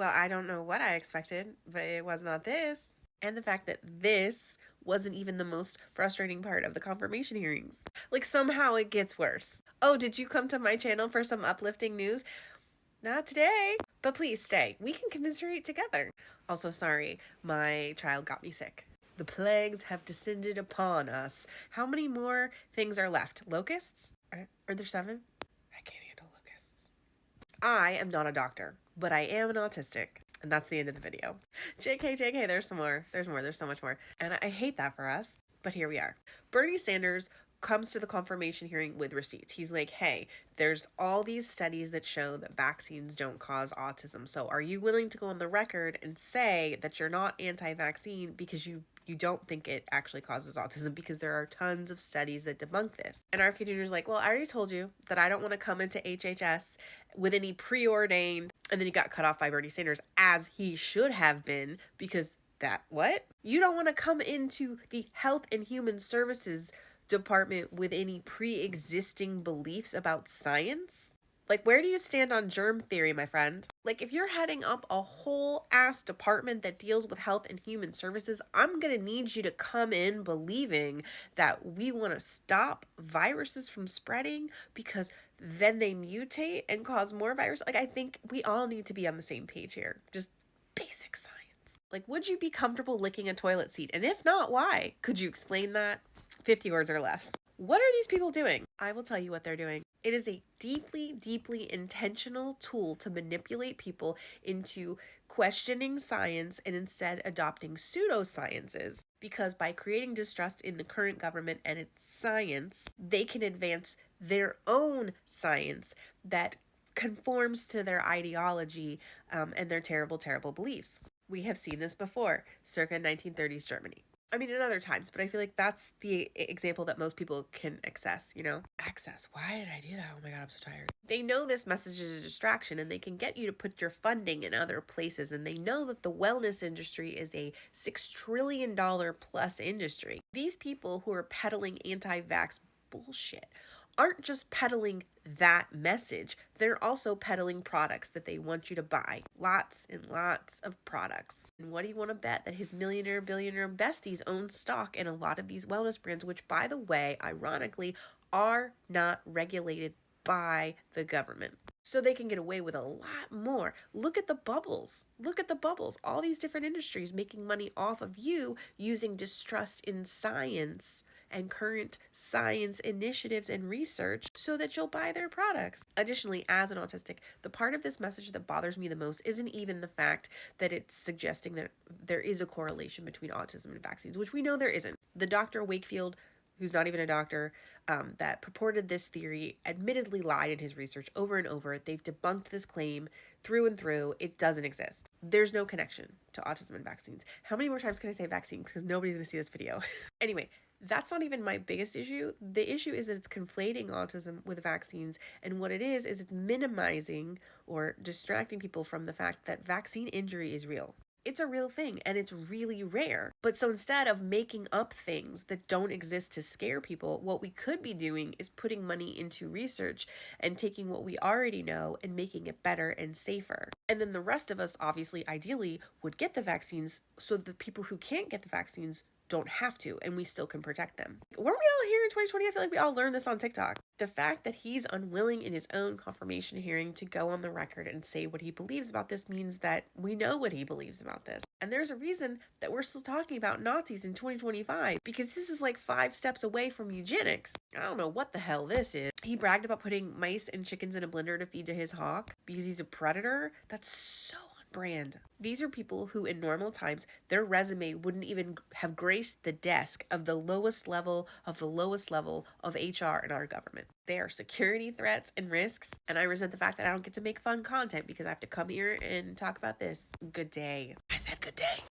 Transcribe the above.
Well, I don't know what I expected, but it was not this. And the fact that this wasn't even the most frustrating part of the confirmation hearings. Like, somehow it gets worse. Oh, did you come to my channel for some uplifting news? Not today. But please stay. We can commiserate together. Also, sorry, my child got me sick. The plagues have descended upon us. How many more things are left? Locusts? Are there 7? I can't handle locusts. I am not a doctor, but I am an autistic. And that's the end of the video. JK, there's some more. There's so much more. And I hate that for us, but here we are. Bernie Sanders comes to the confirmation hearing with receipts. He's like, hey, there's all these studies that show that vaccines don't cause autism. So are you willing to go on the record and say that you're not anti-vaccine because you don't think it actually causes autism, because there are tons of studies that debunk this? And RFK Jr. is like, well, I already told you that I don't want to come into HHS with any preordained, and then he got cut off by Bernie Sanders, as he should have been, because that, what? You don't want to come into the Health and Human Services Department with any pre-existing beliefs about science? Like, where do you stand on germ theory, my friend? Like, if you're heading up a whole ass department that deals with health and human services, I'm gonna need you to come in believing that we want to stop viruses from spreading, because then they mutate and cause more virus. Like, I think we all need to be on the same page here. Just basic science. Like, would you be comfortable licking a toilet seat? And if not, why? Could you explain that? 50 words or less. What are these people doing? I will tell you what they're doing. It is a deeply, deeply intentional tool to manipulate people into questioning science and instead adopting pseudosciences. Because by creating distrust in the current government and its science, they can advance their own science that conforms to their ideology and their terrible, terrible beliefs. We have seen this before, circa 1930s Germany. I mean, in other times, but I feel like that's the example that most people can access, you know? Access. Why did I do that? Oh my God, I'm so tired. They know this message is a distraction, and they can get you to put your funding in other places. And they know that the wellness industry is a $6 trillion plus industry. These people who are peddling anti-vax bullshit aren't just peddling that message, they're also peddling products that they want you to buy. Lots and lots of products. And what do you want to bet? That his millionaire, billionaire besties own stock in a lot of these wellness brands, which, by the way, ironically, are not regulated by the government. So they can get away with a lot more. Look at the bubbles. Look at the bubbles. All these different industries making money off of you using distrust in science and current science initiatives and research so that you'll buy their products. Additionally, as an autistic, the part of this message that bothers me the most isn't even the fact that it's suggesting that there is a correlation between autism and vaccines, which we know there isn't. The Dr. Wakefield, who's not even a doctor, that purported this theory, admittedly lied in his research over and over. They've debunked this claim through and through. It doesn't exist. There's no connection to autism and vaccines. How many more times can I say vaccine? Because nobody's going to see this video. Anyway, that's not even my biggest issue. The issue is that it's conflating autism with vaccines, and what it is it's minimizing or distracting people from the fact that vaccine injury is real. It's a real thing, and it's really rare. But so instead of making up things that don't exist to scare people, what we could be doing is putting money into research and taking what we already know and making it better and safer. And then the rest of us, obviously, ideally, would get the vaccines, so the people who can't get the vaccines don't have to, and we still can protect them. Weren't we all here in 2020? I feel like we all learned this on TikTok. The fact that he's unwilling in his own confirmation hearing to go on the record and say what he believes about this means that we know what he believes about this. And there's a reason that we're still talking about Nazis in 2025, because this is like 5 steps away from eugenics. I don't know what the hell this is. He bragged about putting mice and chickens in a blender to feed to his hawk because he's a predator. That's so brand. These are people who in normal times, their resume wouldn't even have graced the desk of the lowest level of HR in our government. They are security threats and risks, and I resent the fact that I don't get to make fun content because I have to come here and talk about this. Good day. I said good day.